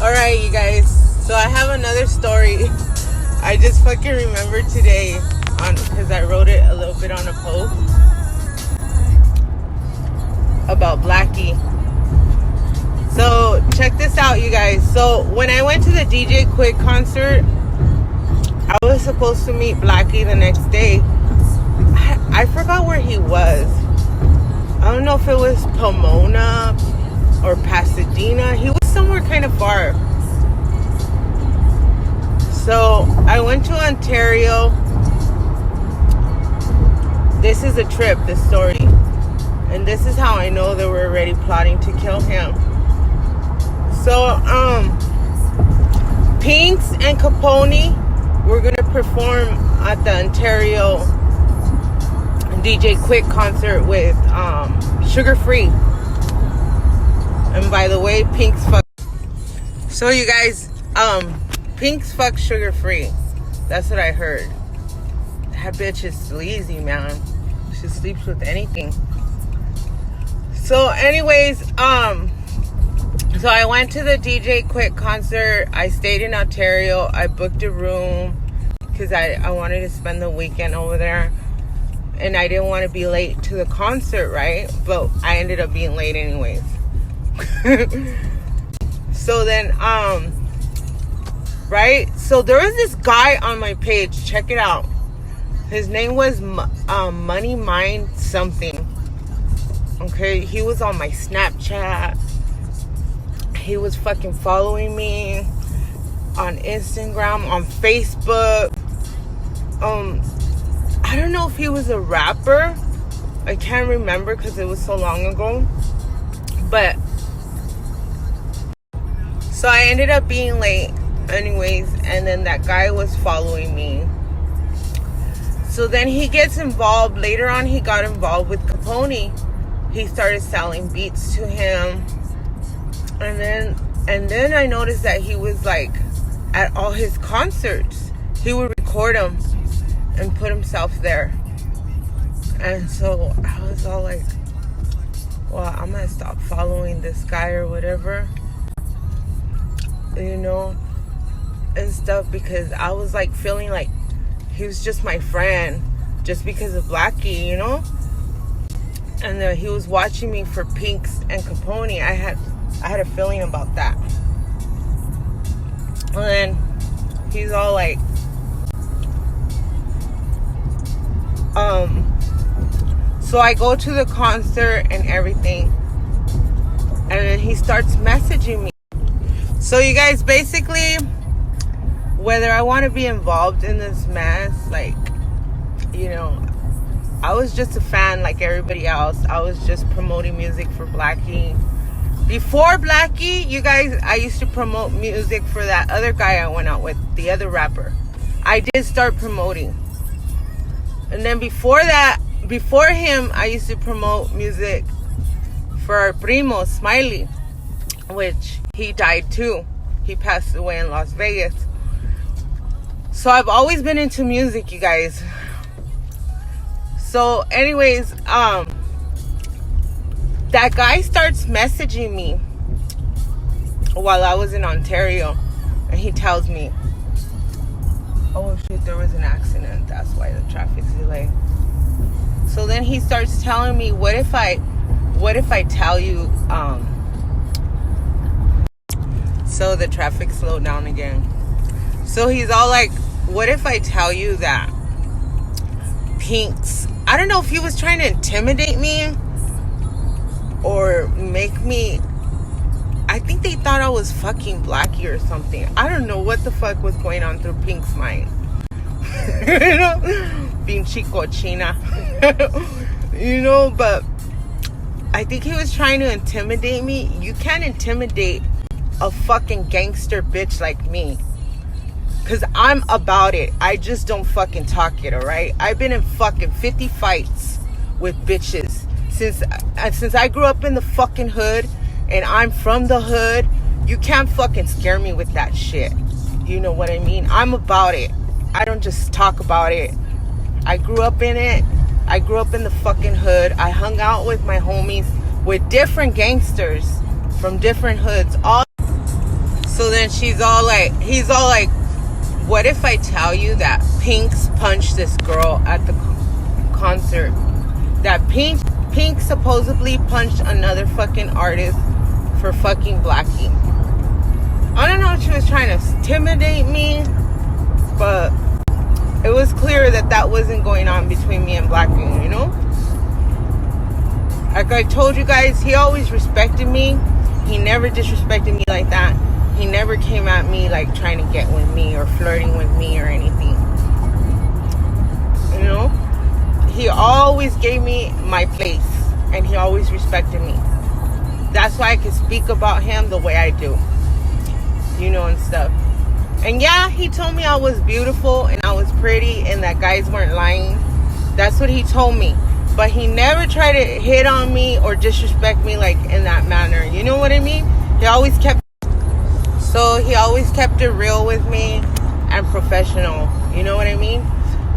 Alright, you guys. So I have another story. I just fucking remembered today because I wrote it a little bit on a post about Blackie. So check this out, you guys. So when I went to the DJ Quik concert, I was supposed to meet Blackie the next day. I forgot where he was. I don't know if it was Pomona or Pasadena. He was somewhere kind of far. So I went to Ontario. This is a trip, this story. And this is how I know they were already plotting to kill him. So, Pinks and Capone were going to perform at the Ontario DJ Quik concert with Sugar Free. And by the way, Pinks fuck. So you guys, Pinks fuck Sugar Free. That's what I heard. That bitch is sleazy, man. She sleeps with anything. So anyways, so I went to the DJ Quik concert. I stayed in Ontario. I booked a room because I wanted to spend the weekend over there. And I didn't want to be late to the concert, right? But I ended up being late anyways. So then, right? So there was this guy on my page. Check it out. His name was Money Mind something. Okay, he was on my Snapchat. He was fucking following me on Instagram, on Facebook. I don't know if he was a rapper. I can't remember because it was so long ago. But so I ended up being late anyways, and then that guy was following me. So then he gets involved. Later on, he got involved with Capone. He started selling beats to him. And then I noticed that he was like at all his concerts. He would record them and put himself there. And so I was all like, well, I'm gonna stop following this guy or whatever, you know, and stuff, because I was like feeling like he was just my friend just because of Blackie, you know. And then he was watching me for Pinks and Capone. I had a feeling about that. And then he's all like, so I go to the concert and everything, and then he starts messaging me. So you guys, basically, whether I want to be involved in this mess, like, you know, I was just a fan like everybody else. I was just promoting music for Blackie. Before Blackie, you guys, I used to promote music for that other guy I went out with, the other rapper. I did start promoting. And then before him, I used to promote music for our primo, Smiley, which he died too. He passed away in Las Vegas. So I've always been into music, you guys. So anyways, that guy starts messaging me while I was in Ontario, and he tells me, oh shit, there was an accident, that's why the traffic's delayed. So then he starts telling me, what if I tell you, so the traffic slowed down again. So he's all like, what if I tell you that Pinks, I don't know if he was trying to intimidate me or make me, I think they thought I was fucking Blackie or something. I don't know what the fuck was going on through Pink's mind. You know, pinche cochina. You know, but I think he was trying to intimidate me. You can't intimidate a fucking gangster bitch like me, because I'm about it. I just don't fucking talk it, alright? I've been in fucking 50 fights with bitches since I grew up in the fucking hood, and I'm from the hood. You can't fucking scare me with that shit. You know what I mean? I'm about it. I don't just talk about it. I grew up in it. I grew up in the fucking hood. I hung out with my homies, with different gangsters from different hoods. So then he's all like, what if I tell you that Pink's punched this girl at the concert? That Pink supposedly punched another fucking artist for fucking Blackie. I don't know if she was trying to intimidate me, but it was clear that wasn't going on between me and Blackie, you know? Like I told you guys, he always respected me. He never disrespected me like that. He never came at me like trying to get with me or flirting with me or anything. You know? He always gave me my place, and he always respected me. That's why I can speak about him the way I do. You know, and stuff. And yeah, he told me I was beautiful and I was pretty and that guys weren't lying. That's what he told me. But he never tried to hit on me or disrespect me like in that manner. You know what I mean? He always kept it real with me and professional. You know what I mean?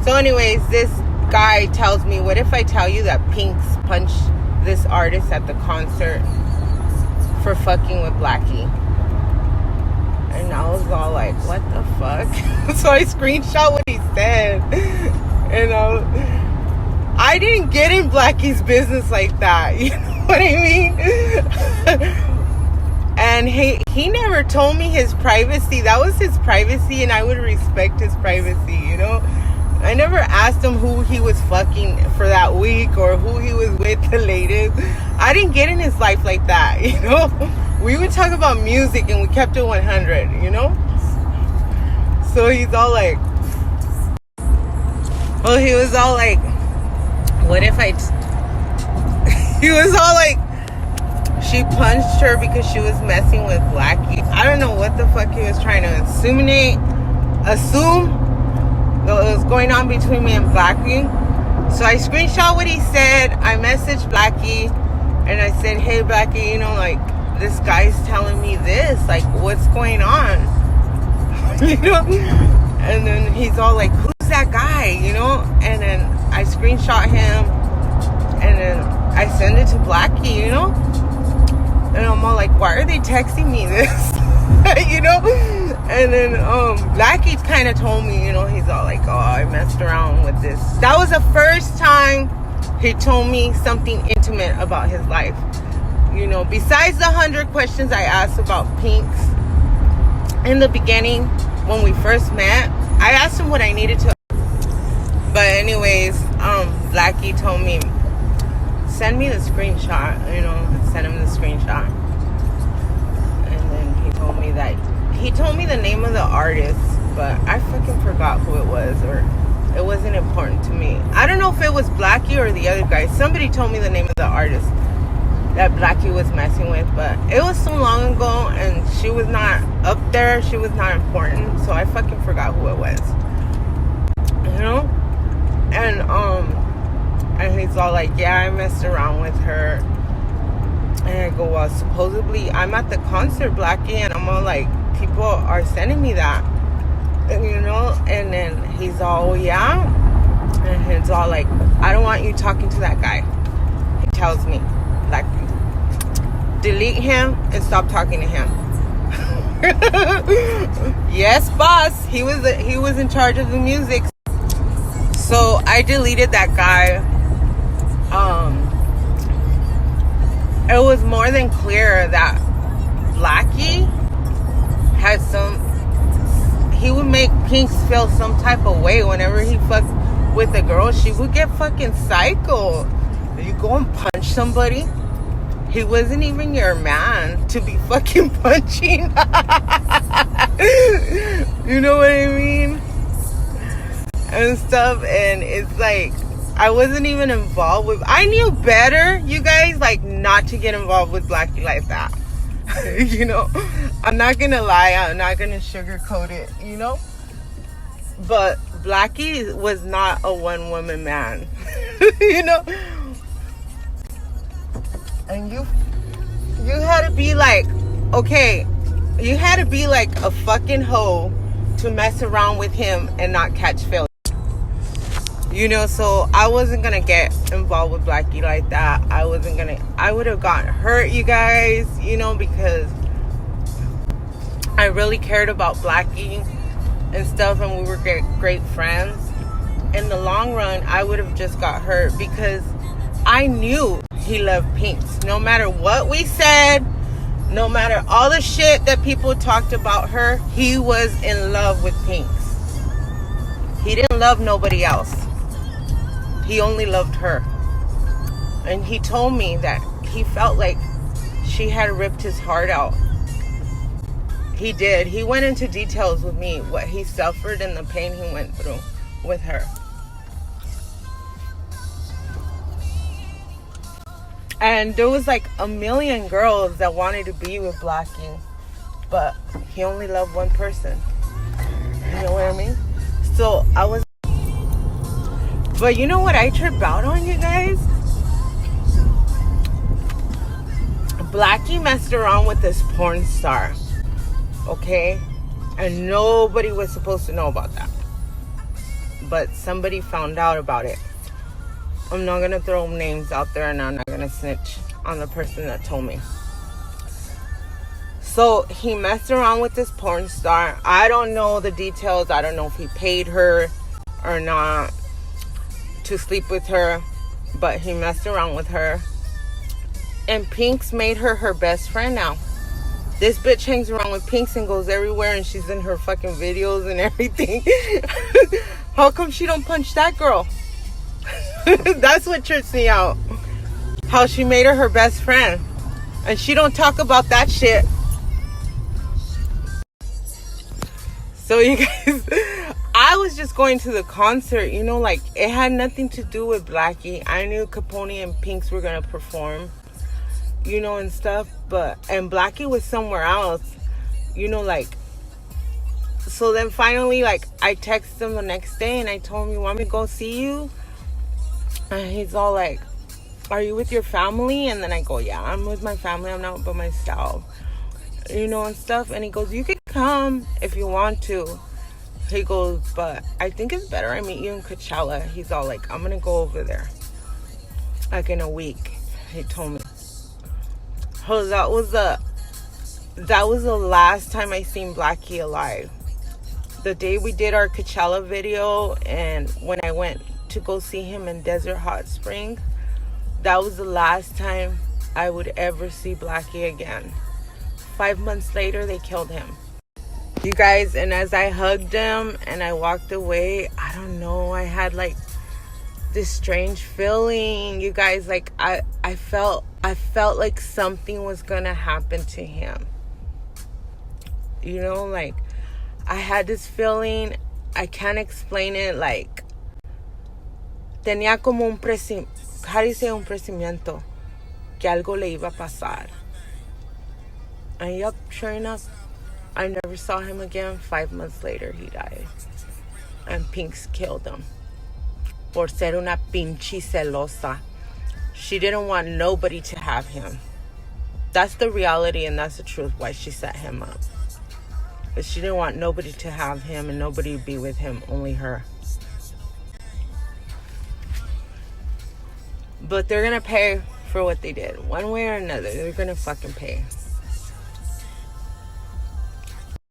So anyways, this guy tells me, what if I tell you that Pink's punched this artist at the concert for fucking with Blackie? And I was all like, what the fuck? So I screenshot what he said. And I didn't get in Blackie's business like that. You know what I mean? And he never told me his privacy. That was his privacy, and I would respect his privacy, you know? I never asked him who he was fucking for that week or who he was with the latest. I didn't get in his life like that, you know? We would talk about music and we kept it 100, you know? So he's all like, well, he was all like, what if he was all like, she punched her because she was messing with Blackie. I don't know what the fuck he was trying to assume what was going on between me and Blackie. So I screenshot what he said. I messaged Blackie and I said, hey Blackie, you know, like, this guy's telling me this, like, what's going on? You know? And then he's all like, who's that guy? You know? And then I screenshot him and then I send it to Blackie, you know? And I'm all like, why are they texting me this? You know? And then Blackie kind of told me, you know, he's all like, oh, I messed around with this. That was the first time he told me something intimate about his life. You know, besides the 100 questions I asked about Pink's in the beginning when we first met, I asked him what I needed to. But anyways, Blackie told me, send me the screenshot, you know, send him the screenshot. And then he told me the name of the artist, but I fucking forgot who it was, or it wasn't important to me. I don't know if it was Blackie or the other guy. Somebody told me the name of the artist that Blackie was messing with, but it was so long ago and she was not up there, she was not important, so I fucking forgot who it was, you know? And he's all like, yeah, I messed around with her. And I go, well, supposedly I'm at the concert, Blackie, and I'm all like, people are sending me that, and, you know? And then he's all, oh, yeah? And he's all like, I don't want you talking to that guy. He tells me, like, delete him and stop talking to him. Yes, boss. He was in charge of the music. So I deleted that guy. It was more than clear that Blackie had he would make Pink feel some type of way whenever he fucked with a girl. She would get fucking psycho. You go and punch somebody. He wasn't even your man to be fucking punching. You know what I mean? And stuff. And it's like, I wasn't even involved with, I knew better, you guys, like, not to get involved with Blackie like that. You know, I'm not gonna lie, I'm not gonna sugarcoat it, you know? But Blackie was not a one-woman man. You know? And you had to be like, okay, you had to be like a fucking hoe to mess around with him and not catch feelings. You know, so I wasn't gonna get involved with Blackie like that. I would have gotten hurt, you guys, you know, because I really cared about Blackie and stuff, and we were great friends, in the long run, I would have just got hurt because I knew he loved Pinks. No matter what we said, no matter all the shit that people talked about her, he was in love with Pinks. He didn't love nobody else. He only loved her. And he told me that he felt like she had ripped his heart out. He did. He went into details with me, what he suffered and the pain he went through with her. And there was like a million girls that wanted to be with Blackie, but he only loved one person. You know what I mean? So I was... But you know what I trip out on, you guys? Blackie messed around with this porn star. Okay? And nobody was supposed to know about that. But somebody found out about it. I'm not going to throw names out there, and I'm not going to snitch on the person that told me. So he messed around with this porn star. I don't know the details. I don't know if he paid her or not to sleep with her, but he messed around with her. And Pinks made her her best friend now. This bitch hangs around with Pinks and goes everywhere, and she's in her fucking videos and everything. How come she don't punch that girl? That's what trips me out. How she made her best friend, and she don't talk about that shit. So you guys, I was just going to the concert, you know, like it had nothing to do with Blackie. I knew Capone and Pinks were gonna perform, you know, and stuff, and Blackie was somewhere else, you know, like. So then finally, like, I texted him the next day and I told him, "You want me to go see you?" And he's all like, "Are you with your family?" And then I go, "Yeah, I'm with my family. I'm not by myself." You know, and stuff. And he goes, "You can come if you want to." He goes, "But I think it's better I meet you in Coachella." He's all like, "I'm going to go over there. Like in a week." He told me. Oh, that was the last time I seen Blackie alive. The day we did our Coachella video, and when I went to go see him in Desert Hot Springs, that was the last time I would ever see Blackie again. 5 months later, they killed him. You guys, and as I hugged him and I walked away, I don't know, I had like this strange feeling, you guys. Like I felt like something was gonna happen to him. You know, like I had this feeling, I can't explain it, like tenía como un presentimiento que algo le iba a pasar. And yep, sure enough, I never saw him again. 5 months later, he died. And Pinks killed him. Por ser una pinche celosa. She didn't want nobody to have him. That's the reality and that's the truth why she set him up. But she didn't want nobody to have him and nobody to be with him, only her. But they're gonna pay for what they did. One way or another, they're gonna fucking pay.